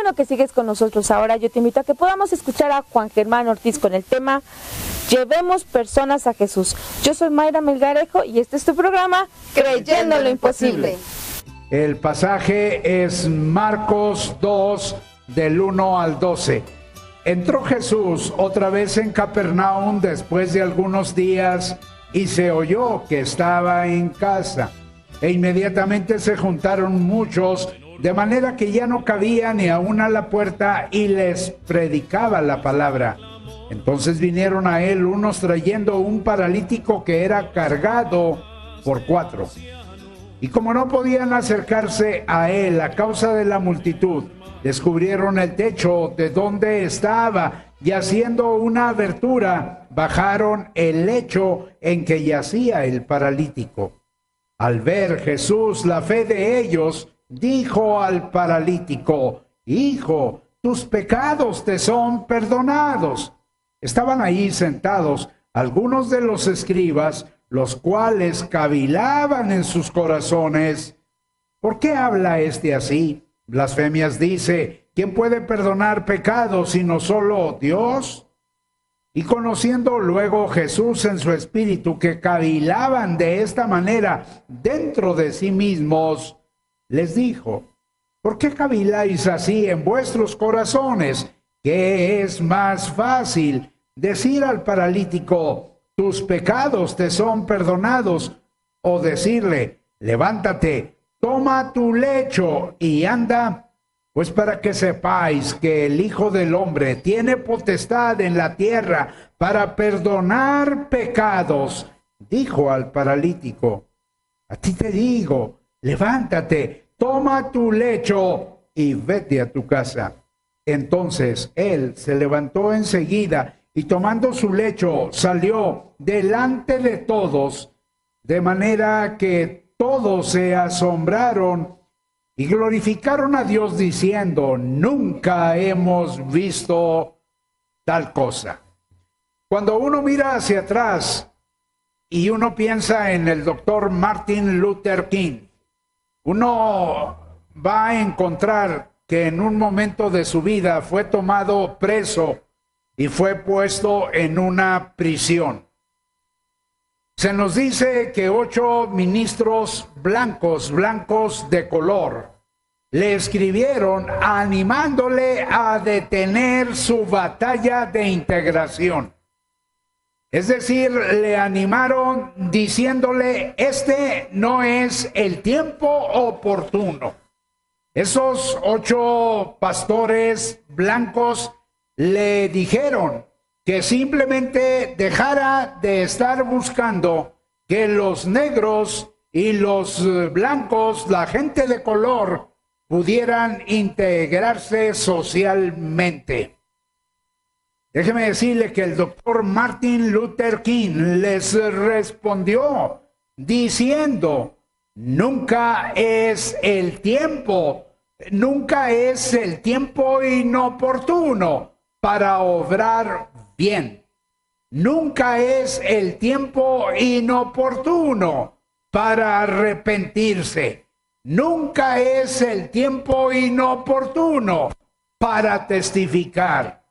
bueno que sigues con nosotros ahora. Yo te invito a que podamos escuchar a Juan Germán Ortiz con el tema Llevemos personas a Jesús. Yo soy Mayra Melgarejo y este es tu programa Creyendo lo Imposible. El pasaje es Marcos 2, del 1 al 12. Entró Jesús otra vez en Capernaum después de algunos días y se oyó que estaba en casa. E inmediatamente se juntaron muchos, de manera que ya no cabía ni aún a la puerta, y les predicaba la palabra. Entonces vinieron a él unos trayendo un paralítico que era cargado por 4. Y como no podían acercarse a él a causa de la multitud, descubrieron el techo de donde estaba, y haciendo una abertura, bajaron el lecho en que yacía el paralítico. Al ver Jesús la fe de ellos, dijo al paralítico: Hijo, tus pecados te son perdonados. Estaban ahí sentados algunos de los escribas, los cuales cavilaban en sus corazones: ¿por qué habla este así? Blasfemias dice. ¿Quién puede perdonar pecados sino solo Dios? Y conociendo luego Jesús en su espíritu que cavilaban de esta manera dentro de sí mismos, les dijo: ¿por qué caviláis así en vuestros corazones? ¿Qué es más fácil, decir al paralítico: tus pecados te son perdonados, o decirle: levántate, toma tu lecho y anda? Pues para que sepáis que el Hijo del Hombre tiene potestad en la tierra para perdonar pecados, dijo al paralítico: a ti te digo, levántate, toma tu lecho y vete a tu casa. Entonces él se levantó enseguida y tomando su lecho salió delante de todos, de manera que todos se asombraron y glorificaron a Dios diciendo: nunca hemos visto tal cosa. Cuando uno mira hacia atrás y uno piensa en el doctor Martin Luther King, uno va a encontrar que en un momento de su vida fue tomado preso y fue puesto en una prisión. Se nos dice que 8 ministros blancos de color, le escribieron animándole a detener su batalla de integración. Es decir, le animaron diciéndole: este no es el tiempo oportuno. Esos 8 pastores blancos le dijeron que simplemente dejara de estar buscando que los negros y los blancos, la gente de color, pudieran integrarse socialmente. Déjeme decirle que el doctor Martin Luther King les respondió diciendo: nunca es el tiempo inoportuno para obrar bien. Nunca es el tiempo inoportuno para arrepentirse. Nunca es el tiempo inoportuno para testificar.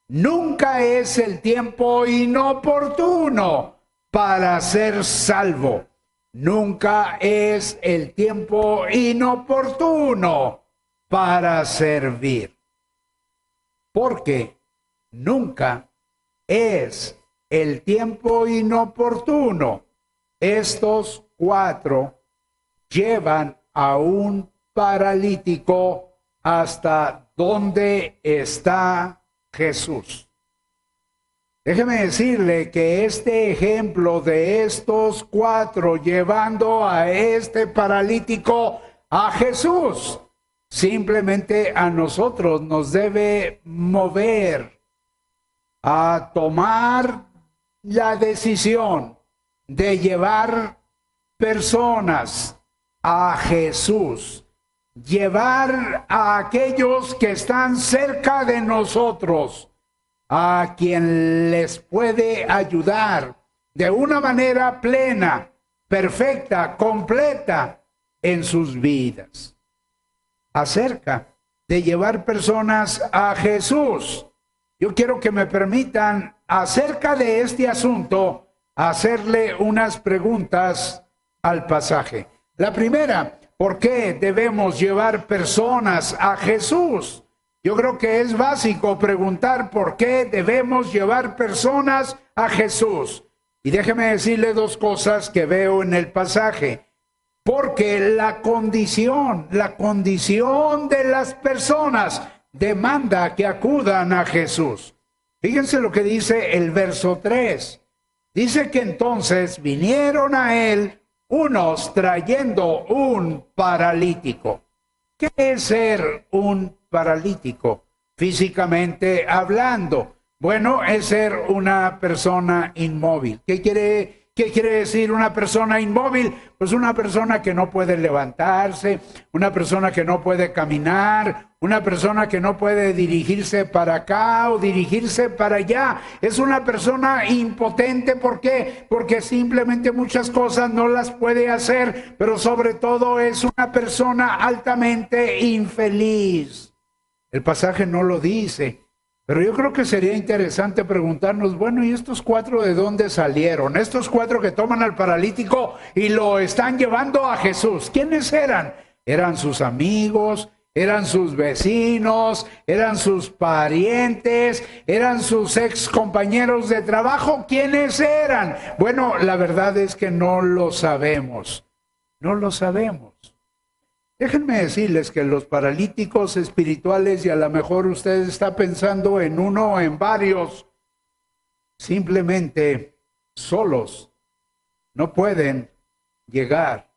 Nunca es el tiempo inoportuno para ser salvo. Nunca es el tiempo inoportuno para servir. Porque nunca es el tiempo inoportuno. Estos 4 llevan a un paralítico hasta donde está Jesús. Déjeme decirle que este ejemplo de estos 4 llevando a este paralítico a Jesús, simplemente a nosotros nos debe mover a tomar la decisión de llevar personas a Jesús, llevar a aquellos que están cerca de nosotros, a quien les puede ayudar de una manera plena, perfecta, completa en sus vidas. Acerca de llevar personas a Jesús. Yo quiero que me permitan, acerca de este asunto, hacerle unas preguntas al pasaje. La primera, ¿por qué debemos llevar personas a Jesús? Yo creo que es básico preguntar por qué debemos llevar personas a Jesús. Y déjeme decirle dos cosas que veo en el pasaje. Porque la condición de las personas demanda que acudan a Jesús. Fíjense lo que dice el verso 3. Dice que entonces vinieron a él unos trayendo un paralítico. ¿Qué es ser un paralítico? Físicamente hablando. Bueno, es ser una persona inmóvil. ¿Qué quiere decir una persona inmóvil? Pues una persona que no puede levantarse, una persona que no puede caminar, una persona que no puede dirigirse para acá o dirigirse para allá. Es una persona impotente. ¿Por qué? Porque simplemente muchas cosas no las puede hacer, pero sobre todo es una persona altamente infeliz. El pasaje no lo dice. Pero yo creo que sería interesante preguntarnos, bueno, ¿y estos cuatro de dónde salieron? Estos cuatro que toman al paralítico y lo están llevando a Jesús, ¿quiénes eran? ¿Eran sus amigos? ¿Eran sus vecinos? ¿Eran sus parientes? ¿Eran sus ex compañeros de trabajo? ¿Quiénes eran? Bueno, la verdad es que no lo sabemos. No lo sabemos. Déjenme decirles que los paralíticos espirituales, y a lo mejor usted está pensando en uno o en varios, simplemente solos no pueden llegar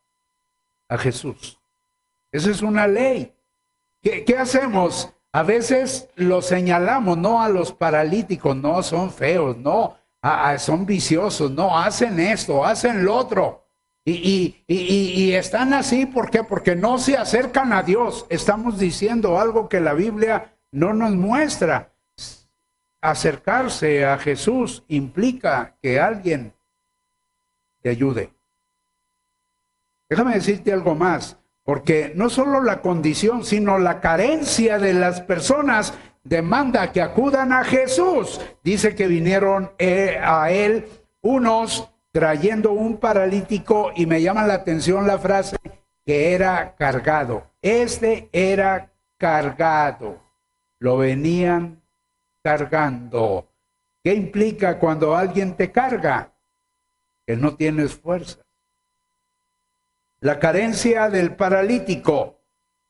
a Jesús. Esa es una ley. ¿Qué hacemos? A veces los señalamos, no a los paralíticos, no, son feos, no, son viciosos, no, hacen esto, hacen lo otro. Y están así, ¿por qué? Porque no se acercan a Dios. Estamos diciendo algo que la Biblia no nos muestra. Acercarse a Jesús implica que alguien te ayude. Déjame decirte algo más, porque no solo la condición, sino la carencia de las personas demanda que acudan a Jesús. Dice que vinieron a él unos trayendo un paralítico, y me llama la atención la frase que era cargado. Este era cargado. Lo venían cargando. ¿Qué implica cuando alguien te carga? Que no tienes fuerza. La carencia del paralítico,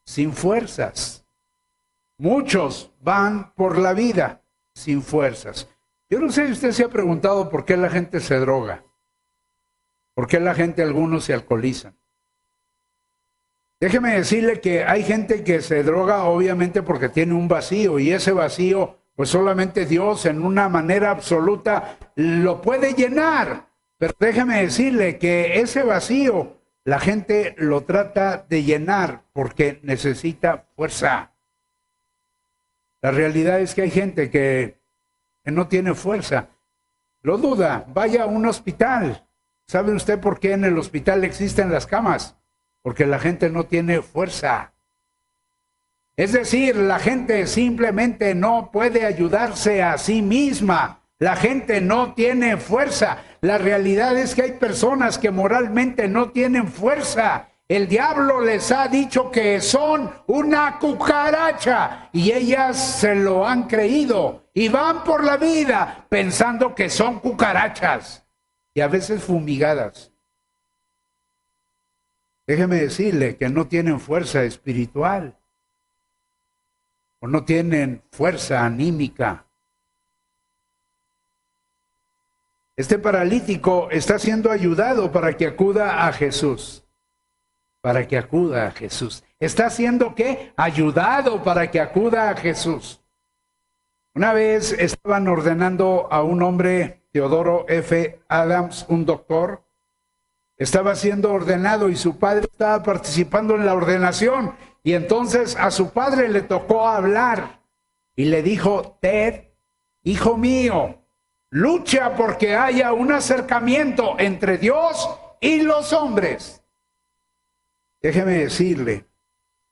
sin fuerzas. Muchos van por la vida sin fuerzas. Yo no sé si usted se ha preguntado por qué la gente se droga. ¿Por qué la gente, algunos se alcoholizan? Déjeme decirle que hay gente que se droga obviamente porque tiene un vacío, y ese vacío pues solamente Dios en una manera absoluta lo puede llenar. Pero déjeme decirle que ese vacío la gente lo trata de llenar porque necesita fuerza. La realidad es que hay gente que no tiene fuerza. Lo duda, vaya a un hospital. ¿Sabe usted por qué en el hospital existen las camas? Porque la gente no tiene fuerza. Es decir, la gente simplemente no puede ayudarse a sí misma. La gente no tiene fuerza. La realidad es que hay personas que moralmente no tienen fuerza. El diablo les ha dicho que son una cucaracha y ellas se lo han creído y van por la vida pensando que son cucarachas. Y a veces fumigadas. Déjeme decirle que no tienen fuerza espiritual. O no tienen fuerza anímica. Este paralítico está siendo ayudado para que acuda a Jesús. Para que acuda a Jesús. ¿Está siendo qué? Ayudado para que acuda a Jesús. Una vez estaban ordenando a un hombre, Teodoro F. Adams, un doctor, estaba siendo ordenado y su padre estaba participando en la ordenación, y entonces a su padre le tocó hablar y le dijo: Ted, hijo mío, lucha porque haya un acercamiento entre Dios y los hombres. Déjeme decirle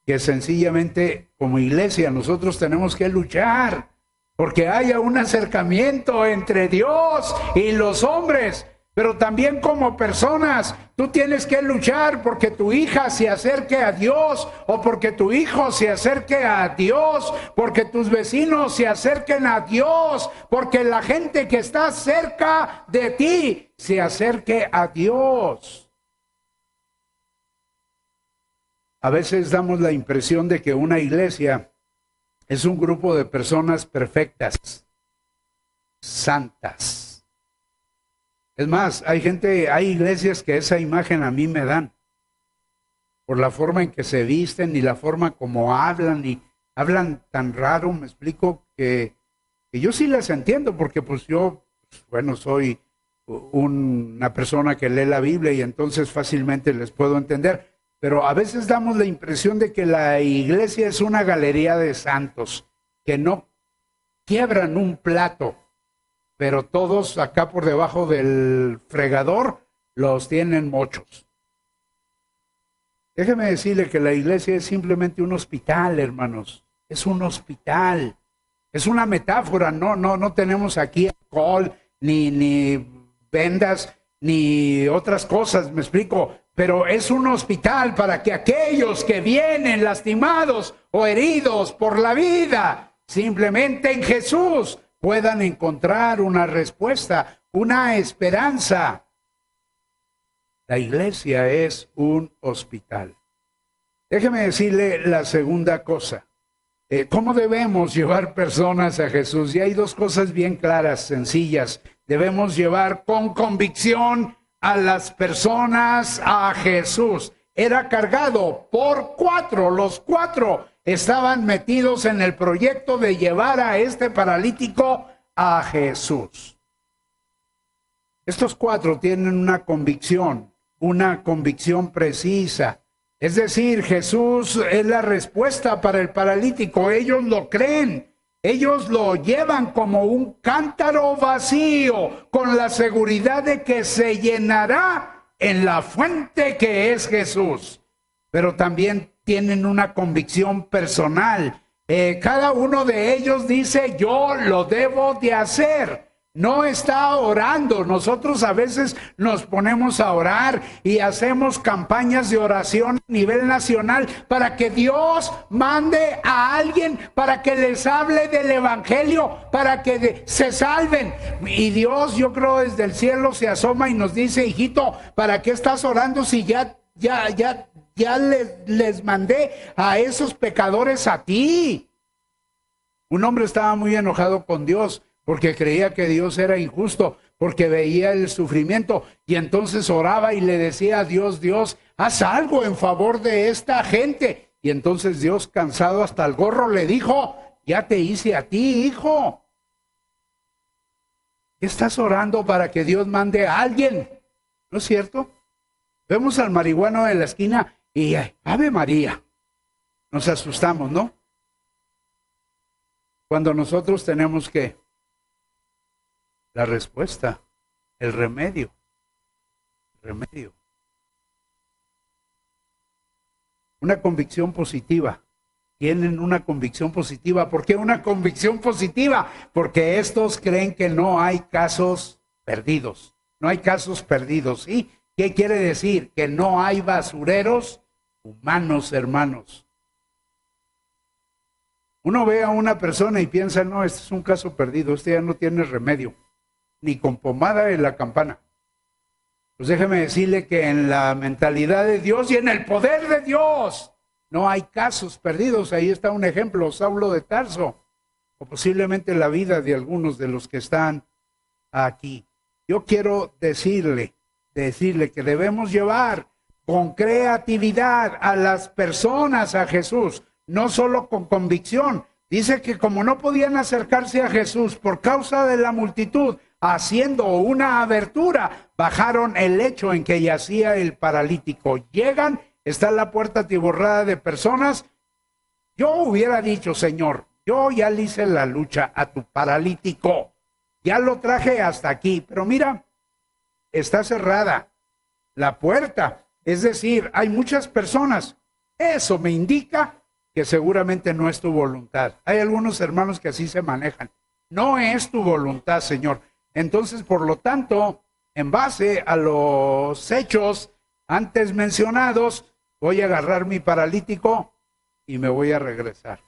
que sencillamente como iglesia nosotros tenemos que luchar porque haya un acercamiento entre Dios y los hombres. Pero también como personas, tú tienes que luchar porque tu hija se acerque a Dios, o porque tu hijo se acerque a Dios, porque tus vecinos se acerquen a Dios, porque la gente que está cerca de ti se acerque a Dios. A veces damos la impresión de que una iglesia es un grupo de personas perfectas, santas. Es más, hay iglesias que esa imagen a mí me dan, por la forma en que se visten y la forma como hablan, y hablan tan raro, me explico, que yo sí las entiendo, porque pues yo, bueno, soy una persona que lee la Biblia y entonces fácilmente les puedo entender, pero a veces damos la impresión de que la iglesia es una galería de santos, que no quiebran un plato, pero todos acá por debajo del fregador los tienen mochos. Déjeme decirle que la iglesia es simplemente un hospital, hermanos. Es un hospital. Es una metáfora. No tenemos aquí alcohol, ni vendas, ni otras cosas, me explico. Pero es un hospital para que aquellos que vienen lastimados o heridos por la vida, simplemente en Jesús, puedan encontrar una respuesta, una esperanza. La iglesia es un hospital. Déjeme decirle la segunda cosa. ¿Cómo debemos llevar personas a Jesús? Y hay dos cosas bien claras, sencillas. Debemos llevar con convicción a las personas a Jesús. Era cargado por 4, los 4 estaban metidos en el proyecto de llevar a este paralítico a Jesús. Estos 4 tienen una convicción precisa. Es decir, Jesús es la respuesta para el paralítico. Ellos lo creen. Ellos lo llevan como un cántaro vacío, con la seguridad de que se llenará en la fuente que es Jesús. Pero también tienen una convicción personal. Cada uno de ellos dice, yo lo debo de hacer. No está orando. Nosotros a veces nos ponemos a orar y hacemos campañas de oración a nivel nacional para que Dios mande a alguien para que les hable del evangelio, para que se salven. Y Dios, yo creo, desde el cielo se asoma y nos dice, hijito, ¿para qué estás orando si ya les mandé a esos pecadores a ti? Un hombre estaba muy enojado con Dios porque creía que Dios era injusto, porque veía el sufrimiento, y entonces oraba y le decía a Dios, Dios, haz algo en favor de esta gente. Y entonces Dios, cansado hasta el gorro, le dijo, ya te hice a ti, hijo. ¿Qué estás orando para que Dios mande a alguien? ¿No es cierto? Vemos al marihuano en la esquina y Ave María. Nos asustamos, ¿no? Cuando nosotros tenemos que la respuesta, el remedio. Una convicción positiva. Tienen una convicción positiva. ¿Por qué una convicción positiva? Porque estos creen que no hay casos perdidos. No hay casos perdidos, ¿sí? ¿Qué quiere decir? Que no hay basureros humanos, hermanos. Uno ve a una persona y piensa, no, este es un caso perdido, este ya no tiene remedio, ni con pomada en la campana. Pues déjeme decirle que en la mentalidad de Dios y en el poder de Dios no hay casos perdidos. Ahí está un ejemplo, Saulo de Tarso, o posiblemente la vida de algunos de los que están aquí. Yo quiero decirle que debemos llevar con creatividad a las personas a Jesús, no solo con convicción. Dice que como no podían acercarse a Jesús por causa de la multitud, haciendo una abertura, bajaron el lecho en que yacía el paralítico. Llegan, está la puerta atiborrada de personas. Yo hubiera dicho, Señor, yo ya le hice la lucha a tu paralítico, ya lo traje hasta aquí, pero mira, está cerrada la puerta. Es decir, hay muchas personas Eso me indica que seguramente no es tu voluntad. Hay algunos hermanos que así se manejan. No es tu voluntad, Señor. Entonces, por lo tanto, en base a los hechos antes mencionados, voy a agarrar mi paralítico y me voy a regresar.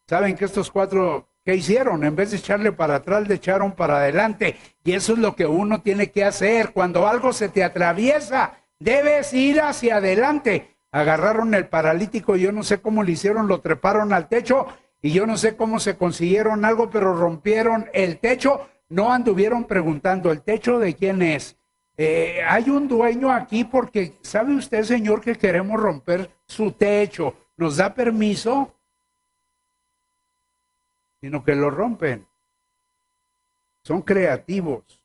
¿Saben que estos cuatro qué hicieron? En vez de echarle para atrás, le echaron para adelante. Y eso es lo que uno tiene que hacer. Cuando algo se te atraviesa, debes ir hacia adelante. Agarraron el paralítico, yo no sé cómo le hicieron, lo treparon al techo y yo no sé cómo se consiguieron algo, pero rompieron el techo. No anduvieron preguntando, ¿el techo de quién es? Hay un dueño aquí porque, ¿sabe usted, Señor, que queremos romper su techo? ¿Nos da permiso? Sino que lo rompen. Son creativos.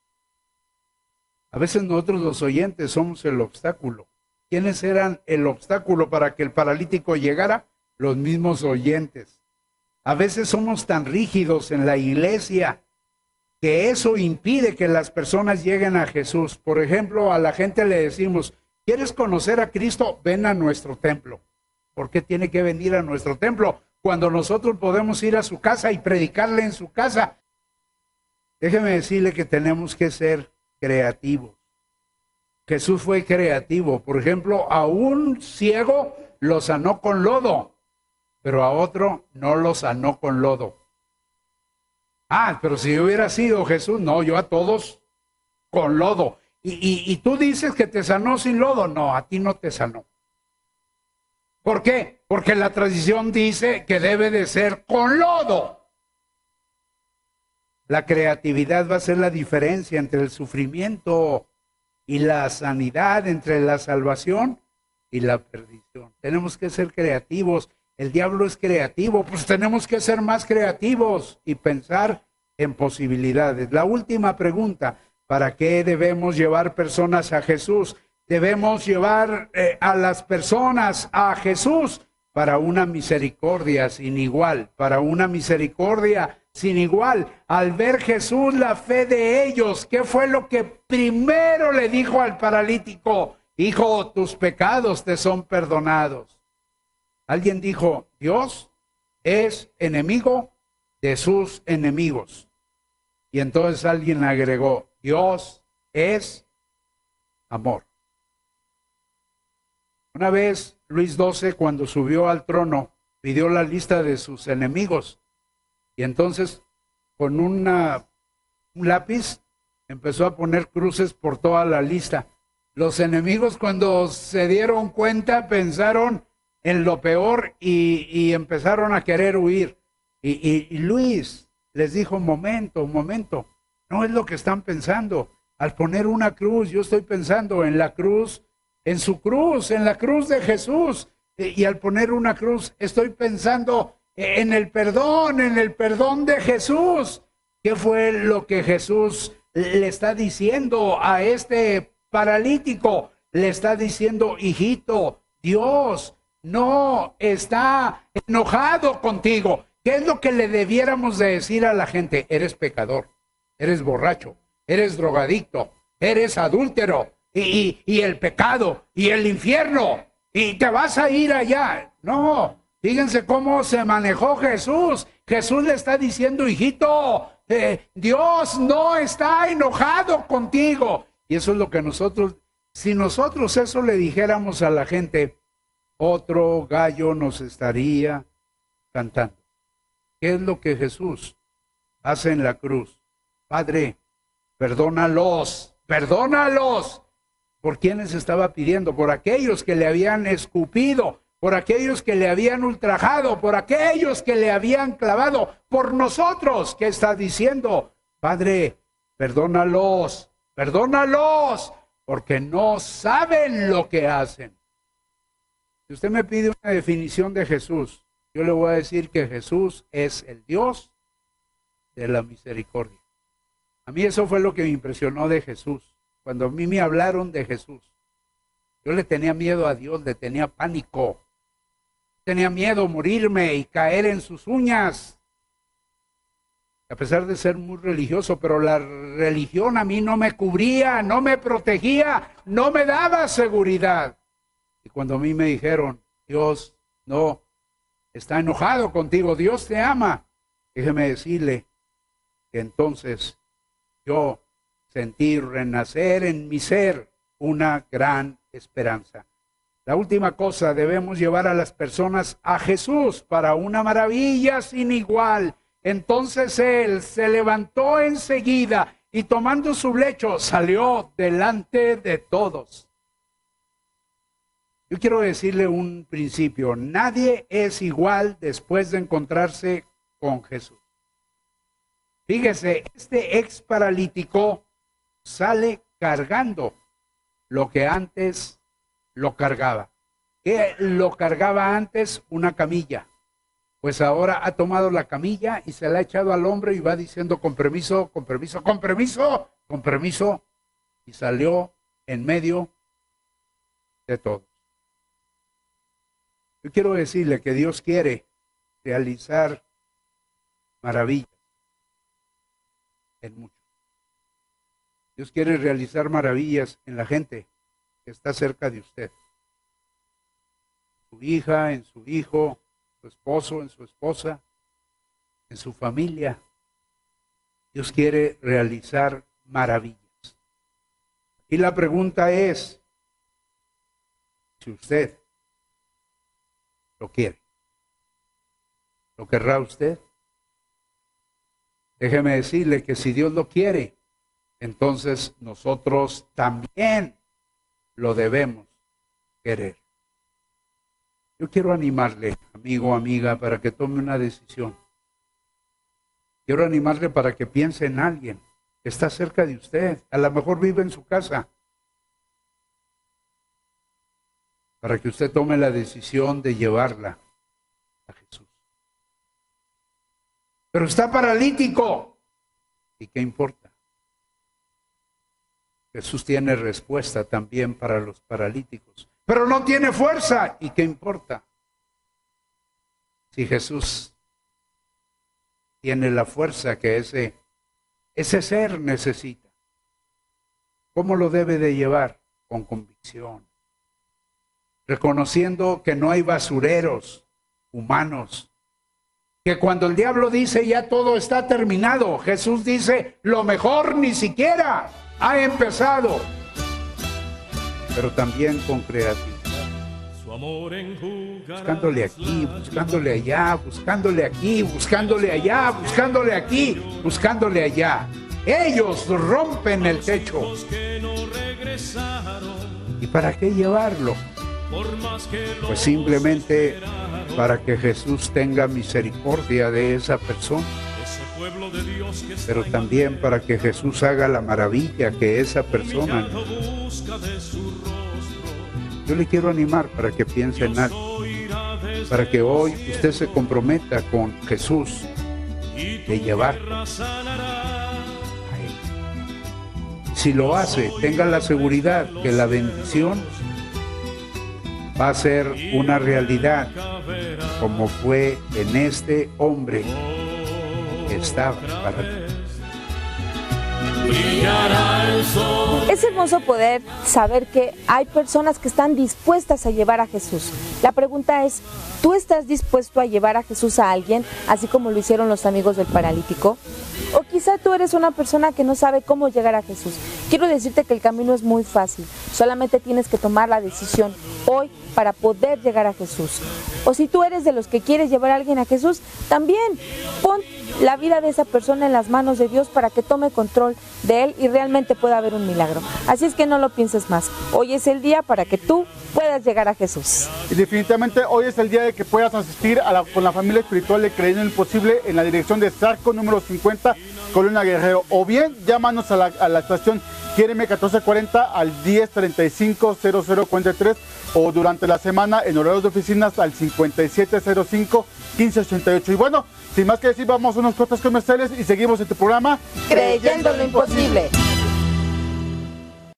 A veces nosotros los oyentes somos el obstáculo. ¿Quiénes eran el obstáculo para que el paralítico llegara? Los mismos oyentes. A veces somos tan rígidos en la iglesia que eso impide que las personas lleguen a Jesús. Por ejemplo, a la gente le decimos, ¿quieres conocer a Cristo? Ven a nuestro templo. ¿Por qué tiene que venir a nuestro templo cuando nosotros podemos ir a su casa y predicarle en su casa? Déjeme decirle que tenemos que ser creativos. Jesús fue creativo. Por ejemplo, a un ciego lo sanó con lodo, pero a otro no lo sanó con lodo. Ah, pero si hubiera sido Jesús, no, yo a todos con lodo. Y tú dices que te sanó sin lodo. No, a ti no te sanó. ¿Por qué? Porque la tradición dice que debe de ser con lodo. La creatividad va a ser la diferencia entre el sufrimiento y la sanidad, entre la salvación y la perdición. Tenemos que ser creativos. El diablo es creativo, pues tenemos que ser más creativos y pensar en posibilidades. La última pregunta, ¿para qué debemos llevar personas a Jesús? Debemos llevar a las personas a Jesús para una misericordia sin igual, para una misericordia sin igual. Al ver Jesús la fe de ellos, ¿qué fue lo que primero le dijo al paralítico? Hijo, tus pecados te son perdonados. Alguien dijo, Dios es enemigo de sus enemigos. Y entonces alguien agregó, Dios es amor. Una vez Luis XII, cuando subió al trono, pidió la lista de sus enemigos. Y entonces, con un lápiz, empezó a poner cruces por toda la lista. Los enemigos, cuando se dieron cuenta, pensaron en lo peor y empezaron a querer huir. Y Luis les dijo, momento, no es lo que están pensando. Al poner una cruz, yo estoy pensando en la cruz, en su cruz, en la cruz de Jesús. Y al poner una cruz, estoy pensando en el perdón de Jesús. ¿Qué fue lo que Jesús le está diciendo a este paralítico? Le está diciendo, hijito, Dios no está enojado contigo. ¿Qué es lo que le debiéramos de decir a la gente? Eres pecador, eres borracho, eres drogadicto, eres adúltero, y el pecado, y el infierno, y te vas a ir allá. No, fíjense cómo se manejó Jesús. Jesús le está diciendo, hijito, Dios no está enojado contigo. Y eso es lo que nosotros, si nosotros eso le dijéramos a la gente, otro gallo nos estaría cantando. ¿Qué es lo que Jesús hace en la cruz? Padre, perdónalos. ¿Por quiénes estaba pidiendo? Por aquellos que le habían escupido, por aquellos que le habían ultrajado, por aquellos que le habían clavado, por nosotros. ¿Qué está diciendo? Padre, perdónalos, porque no saben lo que hacen. Si usted me pide una definición de Jesús, yo le voy a decir que Jesús es el Dios de la misericordia. A mí eso fue lo que me impresionó de Jesús. Cuando a mí me hablaron de Jesús, yo le tenía miedo a Dios, le tenía pánico. Tenía miedo morirme y caer en sus uñas. A pesar de ser muy religioso, pero la religión a mí no me cubría, no me protegía, no me daba seguridad. Y cuando a mí me dijeron, Dios no está enojado contigo, Dios te ama. Déjeme decirle que entonces yo sentí renacer en mi ser una gran esperanza. La última cosa, debemos llevar a las personas a Jesús para una maravilla sin igual. Entonces él se levantó enseguida y tomando su lecho salió delante de todos. Yo quiero decirle un principio: nadie es igual después de encontrarse con Jesús. Fíjese, este ex paralítico sale cargando lo que antes lo cargaba. ¿Qué lo cargaba antes? Una camilla. Pues ahora ha tomado la camilla y se la ha echado al hombro y va diciendo con permiso, con permiso, con permiso, con permiso. Y salió en medio de todos. Yo quiero decirle que Dios quiere realizar maravillas en muchos. Dios quiere realizar maravillas en la gente que está cerca de usted. Su hija, en su hijo, su esposo, en su esposa, en su familia. Dios quiere realizar maravillas. Y la pregunta es, si usted lo quiere, ¿lo querrá usted? Déjeme decirle que si Dios lo quiere, entonces nosotros también lo debemos querer. Yo quiero animarle, amigo o amiga, para que tome una decisión. Quiero animarle para que piense en alguien que está cerca de usted. A lo mejor vive en su casa. Para que usted tome la decisión de llevarla a Jesús. Pero está paralítico. ¿Y qué importa? Jesús tiene respuesta también para los paralíticos. Pero no tiene fuerza. ¿Y qué importa? Si Jesús tiene la fuerza que ese ser necesita. ¿Cómo lo debe de llevar? Con convicción. Reconociendo que no hay basureros humanos. Que cuando el diablo dice ya todo está terminado, Jesús dice lo mejor ni siquiera ha empezado. Pero también con creatividad. Buscándole aquí, buscándole allá, buscándole aquí, buscándole allá, buscándole aquí, buscándole allá. Ellos rompen el techo. ¿Y para qué llevarlo? Pues simplemente para que Jesús tenga misericordia de esa persona. Pero también para que Jesús haga la maravilla que esa persona necesita. Yo le quiero animar para que piense en algo, para que hoy usted se comprometa con Jesús de llevarlo a Él. Si lo hace, tenga la seguridad que la bendición va a ser una realidad, como fue en este hombre que estaba paralítico. Es hermoso poder saber que hay personas que están dispuestas a llevar a Jesús. La pregunta es, ¿tú estás dispuesto a llevar a Jesús a alguien, así como lo hicieron los amigos del paralítico? O quizá tú eres una persona que no sabe cómo llegar a Jesús. Quiero decirte que el camino es muy fácil. Solamente tienes que tomar la decisión hoy para poder llegar a Jesús. O si tú eres de los que quieres llevar a alguien a Jesús, también pon la vida de esa persona en las manos de Dios para que tome control de él y realmente pueda haber un milagro. Así es que no lo pienses más. Hoy es el día para que tú puedas llegar a Jesús. Y definitivamente hoy es el día de que puedas asistir con la familia espiritual de Creyendo en lo Imposible en la dirección de Zarco número 50, Colonia Guerrero. O bien llámanos a la estación Quiéreme 1440 al 1035-0043 o durante la semana en horarios de oficinas al 5705-1588. Y bueno, sin más que decir, vamos a unos cortes comerciales y seguimos en tu programa Creyendo en lo Imposible.